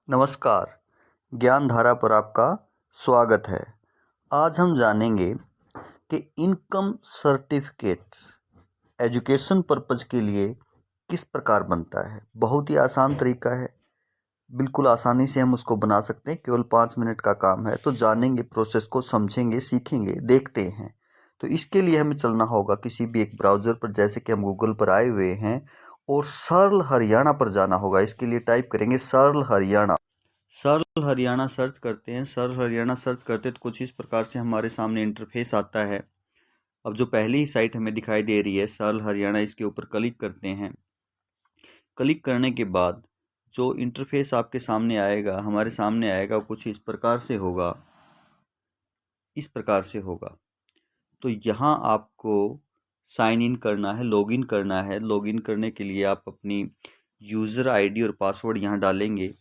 नमस्कार, ज्ञानधारा पर आपका स्वागत है। आज हम जानेंगे कि इनकम सर्टिफिकेट एजुकेशन पर्पज़ के लिए किस प्रकार बनता है। बहुत ही आसान तरीका है, बिल्कुल आसानी से हम उसको बना सकते हैं, केवल 5 मिनट का काम है। तो जानेंगे, प्रोसेस को समझेंगे, सीखेंगे, देखते हैं। तो इसके लिए हमें चलना होगा किसी भी एक ब्राउज़र पर, जैसे कि हम गूगल पर आए हुए हैं, और सरल हरियाणा पर जाना होगा। इसके लिए टाइप करेंगे सरल हरियाणा। सरल हरियाणा सर्च करते हैं। सरल हरियाणा सर्च करते तो कुछ इस प्रकार से हमारे सामने इंटरफेस आता है। अब जो पहली ही साइट हमें दिखाई दे रही है सरल हरियाणा, इसके ऊपर क्लिक करते हैं। क्लिक करने के बाद जो इंटरफेस आपके सामने आएगा, हमारे सामने आएगा, कुछ इस प्रकार से होगा। इस प्रकार से होगा। तो यहाँ आपको साइन इन करना है, लॉगिन करना है। लॉगिन करने के लिए आप अपनी यूज़र आईडी और पासवर्ड यहाँ डालेंगे।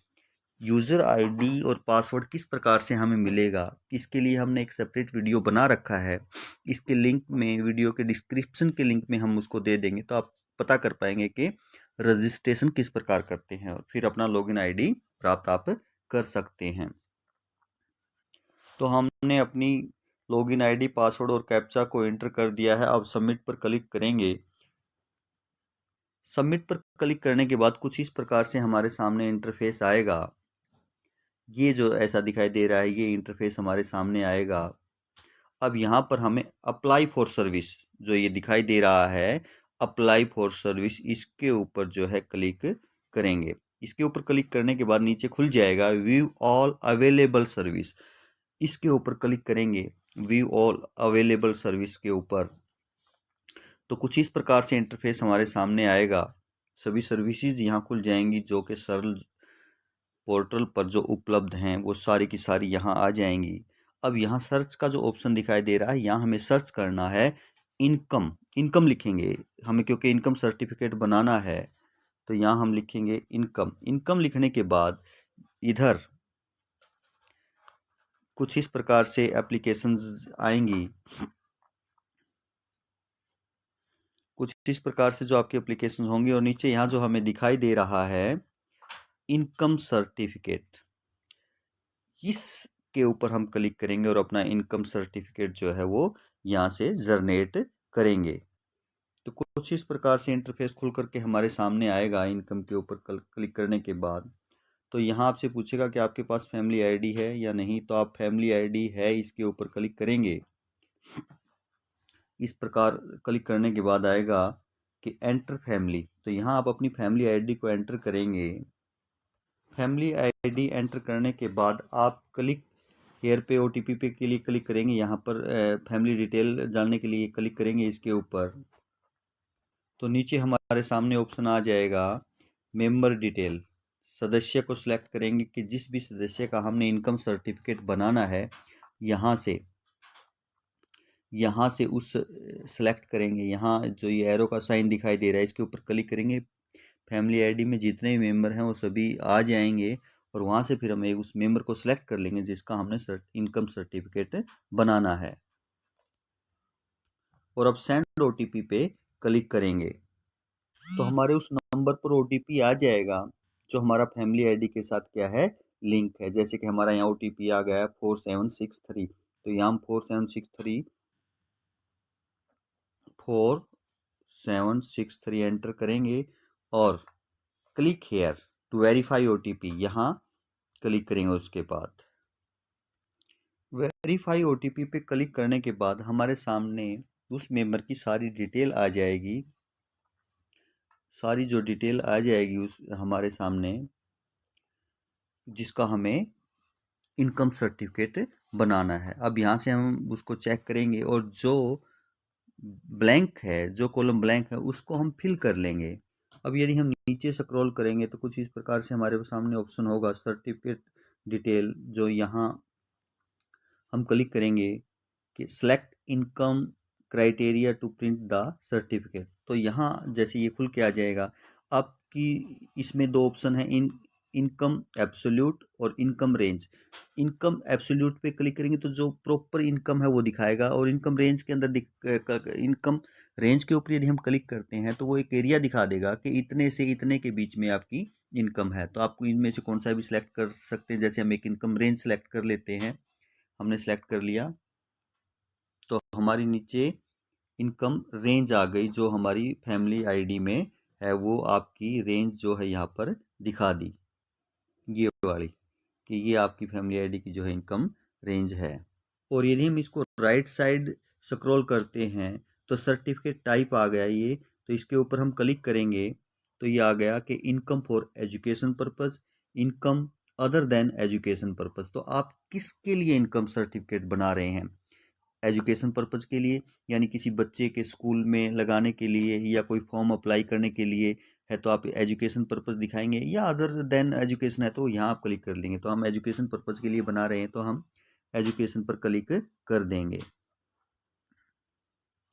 यूज़र आईडी और पासवर्ड किस प्रकार से हमें मिलेगा, इसके लिए हमने एक सेपरेट वीडियो बना रखा है। इसके लिंक में, वीडियो के डिस्क्रिप्शन के लिंक में हम उसको दे देंगे, तो आप पता कर पाएंगे कि रजिस्ट्रेशन किस प्रकार करते हैं, और फिर अपना लॉगिन आईडी प्राप्त आप कर सकते हैं। तो हमने अपनी लॉगिन आईडी, पासवर्ड और कैप्चा को एंटर कर दिया है। अब सबमिट पर क्लिक करेंगे। सबमिट पर क्लिक करने के बाद कुछ इस प्रकार से हमारे सामने इंटरफेस आएगा। ये जो ऐसा दिखाई दे रहा है, ये इंटरफेस हमारे सामने आएगा। अब यहाँ पर हमें अप्लाई फॉर सर्विस, जो ये दिखाई दे रहा है अप्लाई फॉर सर्विस, इसके ऊपर जो है क्लिक करेंगे। इसके ऊपर क्लिक करने के बाद नीचे खुल जाएगा व्यू ऑल अवेलेबल सर्विस। इसके ऊपर क्लिक करेंगे, व्यू ऑल अवेलेबल सर्विस के ऊपर। तो कुछ इस प्रकार से इंटरफेस हमारे सामने आएगा। सभी सर्विसेज यहाँ खुल जाएंगी जो कि सरल पोर्टल पर जो उपलब्ध हैं, वो सारी की सारी यहाँ आ जाएंगी। अब यहाँ सर्च का जो ऑप्शन दिखाई दे रहा है, यहाँ हमें सर्च करना है इनकम। इनकम लिखेंगे हमें, क्योंकि इनकम सर्टिफिकेट बनाना है। तो यहाँ हम लिखेंगे इनकम। इनकम लिखने के बाद इधर कुछ इस प्रकार से एप्लीकेशंस आएंगी। कुछ इस प्रकार से जो आपकी एप्लीकेशन होंगी, और नीचे यहाँ जो हमें दिखाई दे रहा है इनकम सर्टिफिकेट, इसके ऊपर हम क्लिक करेंगे और अपना इनकम सर्टिफिकेट जो है वो यहाँ से जनरेट करेंगे। तो कुछ इस प्रकार से इंटरफेस खुल करके हमारे सामने आएगा। इनकम के ऊपर क्लिक करने के बाद तो यहाँ आपसे पूछेगा कि आपके पास फैमिली आईडी है या नहीं। तो आप फैमिली आईडी है, इसके ऊपर क्लिक करेंगे। इस प्रकार क्लिक करने के बाद आएगा कि एंटर फैमिली। तो यहाँ आप अपनी फैमिली आईडी को एंटर करेंगे। फैमिली आईडी एंटर करने के बाद आप क्लिक हेयर पे ओटीपी पे के लिए क्लिक करेंगे। यहाँ पर फैमिली डिटेल जानने के लिए क्लिक करेंगे इसके ऊपर। तो नीचे हमारे सामने ऑप्शन आ जाएगा मेंबर डिटेल। सदस्य को सिलेक्ट करेंगे कि जिस भी सदस्य का हमने इनकम सर्टिफिकेट बनाना है, यहाँ से उस सेलेक्ट करेंगे। यहाँ जो ये एरो का साइन दिखाई दे रहा है, इसके ऊपर क्लिक करेंगे। फैमिली आईडी में जितने भी मेंबर हैं वो सभी आ जाएंगे, और वहाँ से फिर हम एक उस मेंबर को सिलेक्ट कर लेंगे जिसका हमने इनकम सर्टिफिकेट बनाना है। और अब सेंड ओटीपी पे क्लिक करेंगे तो हमारे उस नंबर पर ओटीपी आ जाएगा जो हमारा फैमिली आईडी के साथ क्या है, लिंक है। जैसे कि हमारा यहाँ ओटीपी आ गया है 4763। तो यहाँ हम 4763 एंटर करेंगे और click here to verify OTP, यहाँ क्लिक करेंगे। उसके बाद वेरीफाई ओटीपी पे क्लिक करने के बाद हमारे सामने उस मेंबर की सारी डिटेल आ जाएगी। सारी जो डिटेल आ जाएगी उस हमारे सामने, जिसका हमें इनकम सर्टिफिकेट बनाना है। अब यहाँ से हम उसको चेक करेंगे, और जो ब्लैंक है, जो कॉलम ब्लैंक है, उसको हम फिल कर लेंगे। अब यदि हम नीचे स्क्रॉल करेंगे तो कुछ इस प्रकार से हमारे सामने ऑप्शन होगा सर्टिफिकेट डिटेल। जो यहाँ हम क्लिक करेंगे कि select income criteria to print the certificate. तो यहाँ जैसे ये खुल के आ जाएगा आपकी, इसमें दो ऑप्शन है, इनकम एब्सोल्यूट और इनकम रेंज। इनकम एब्सोल्यूट पे क्लिक करेंगे तो जो प्रॉपर इनकम है वो दिखाएगा, और इनकम रेंज के अंदर इनकम रेंज के ऊपर यदि हम क्लिक करते हैं तो वो एक एरिया दिखा देगा कि इतने से इतने के बीच में आपकी इनकम है। तो आपको इनमें से कौन सा भी सिलेक्ट कर सकते हैं। जैसे हम एक इनकम रेंज सेलेक्ट कर लेते हैं, हमने सेलेक्ट कर लिया तो हमारी नीचे इनकम रेंज आ गई, जो हमारी फैमिली आईडी में है वो आपकी रेंज जो है यहाँ पर दिखा दी, ये वाली, कि ये आपकी फैमिली आईडी की जो है इनकम रेंज है। और यदि हम इसको राइट साइड स्क्रॉल करते हैं तो सर्टिफिकेट टाइप आ गया ये, तो इसके ऊपर हम क्लिक करेंगे तो ये आ गया कि income for education purpose, income other than education purpose. तो आप किसके लिए इनकम सर्टिफिकेट बना रहे हैं, एजुकेशन पर्पस के लिए, यानी किसी बच्चे के स्कूल में लगाने के लिए, या कोई फॉर्म अप्लाई करने के लिए है तो आप एजुकेशन पर्पस दिखाएंगे, या अदर देन एजुकेशन है तो यहाँ आप क्लिक कर लेंगे। तो हम एजुकेशन पर्पस के लिए बना रहे हैं तो हम एजुकेशन पर क्लिक कर देंगे।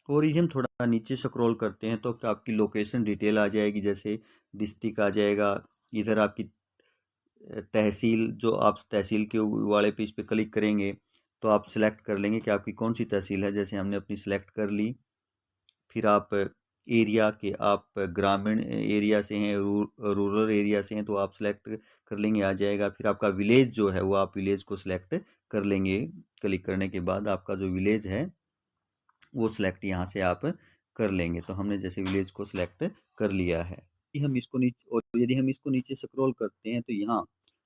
और ये हम थोड़ा नीचे स्क्रॉल करते हैं तो फिर आपकी लोकेशन डिटेल आ जाएगी, जैसे डिस्ट्रिक्ट आ जाएगा, इधर आपकी तहसील, जो आप तहसील के वाले पे इस पर क्लिक करेंगे तो आप सिलेक्ट कर लेंगे कि आपकी कौन सी तहसील है। जैसे हमने अपनी सिलेक्ट कर ली। फिर आप एरिया के, आप ग्रामीण एरिया से हैं, रूरल एरिया से हैं तो आप सिलेक्ट कर लेंगे, आ जाएगा। फिर आपका विलेज जो है वो आप विलेज को सिलेक्ट कर लेंगे। क्लिक करने के बाद आपका जो विलेज है वो सिलेक्ट यहाँ से आप कर लेंगे। तो हमने जैसे विलेज को सिलेक्ट कर लिया है। यदि हम इसको नीचे स्क्रॉल करते हैं तो यहाँ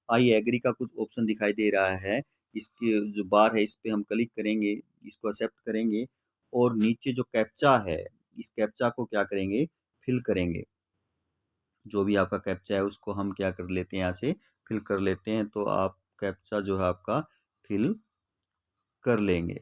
आई एग्री का कुछ ऑप्शन दिखाई दे रहा है। इसके जो बार है इस पे हम क्लिक करेंगे, इसको एक्सेप्ट करेंगे और नीचे जो कैप्चा है इस कैप्चा को क्या करेंगे, फिल करेंगे। जो भी आपका कैप्चा है उसको हम क्या कर लेते हैं, यहाँ से फिल कर लेते हैं। तो आप कैप्चा जो है आपका फिल कर लेंगे।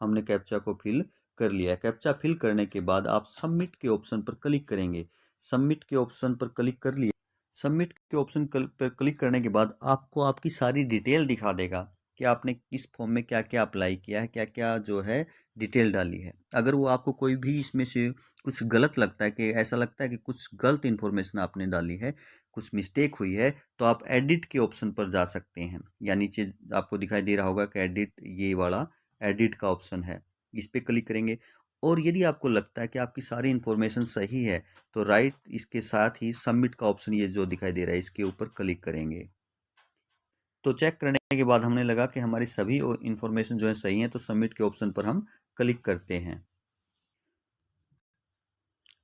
हमने कैप्चा को फिल कर लिया। कैप्चा फिल करने के बाद आप सबमिट के ऑप्शन पर क्लिक करेंगे। सबमिट के ऑप्शन पर क्लिक कर लिया। सबमिट के ऑप्शन पर क्लिक करने के बाद आपको आपकी सारी डिटेल दिखा देगा कि आपने किस फॉर्म में क्या क्या अप्लाई किया है, क्या क्या जो है डिटेल डाली है। अगर वो आपको कोई भी इसमें से कुछ गलत लगता है, कि ऐसा लगता है कि कुछ गलत इन्फॉर्मेशन आपने डाली है, कुछ मिस्टेक हुई है, तो आप एडिट के ऑप्शन पर जा सकते हैं। या नीचे आपको दिखाई दे रहा होगा कि एडिट, ये वाला एडिट का ऑप्शन है, इस पर क्लिक करेंगे। और यदि आपको लगता है कि आपकी सारी इन्फॉर्मेशन सही है तो राइट इसके साथ ही सबमिट का ऑप्शन ये जो दिखाई दे रहा है इसके ऊपर क्लिक करेंगे। तो चेक करने के बाद हमने लगा कि हमारी सभी इन्फॉर्मेशन जो है सही है, तो सबमिट के ऑप्शन पर हम क्लिक करते हैं।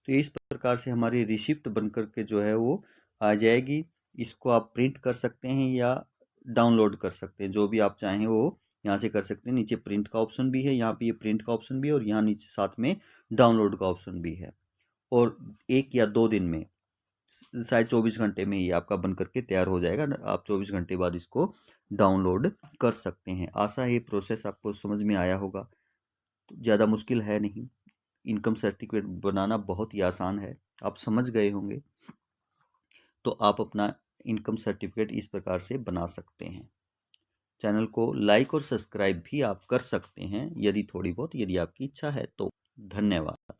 तो इस प्रकार से हमारी रिसिप्ट बनकर के जो है वो आ जाएगी। इसको आप प्रिंट कर सकते हैं या डाउनलोड कर सकते हैं, जो भी आप चाहें वो यहाँ से कर सकते हैं। नीचे प्रिंट का ऑप्शन भी है, यहाँ पे ये प्रिंट का ऑप्शन भी है और यहाँ नीचे साथ में डाउनलोड का ऑप्शन भी है। और 1 या 2 दिन में, शायद 24 घंटे में ही आपका बन करके तैयार हो जाएगा। आप 24 घंटे बाद इसको डाउनलोड कर सकते हैं। आशा है ये प्रोसेस आपको समझ में आया होगा। तो ज़्यादा मुश्किल है नहीं, इनकम सर्टिफिकेट बनाना बहुत ही आसान है, आप समझ गए होंगे। तो आप अपना इनकम सर्टिफिकेट इस प्रकार से बना सकते हैं। चैनल को लाइक और सब्सक्राइब भी आप कर सकते हैं, यदि थोड़ी बहुत, यदि आपकी इच्छा है तो। धन्यवाद।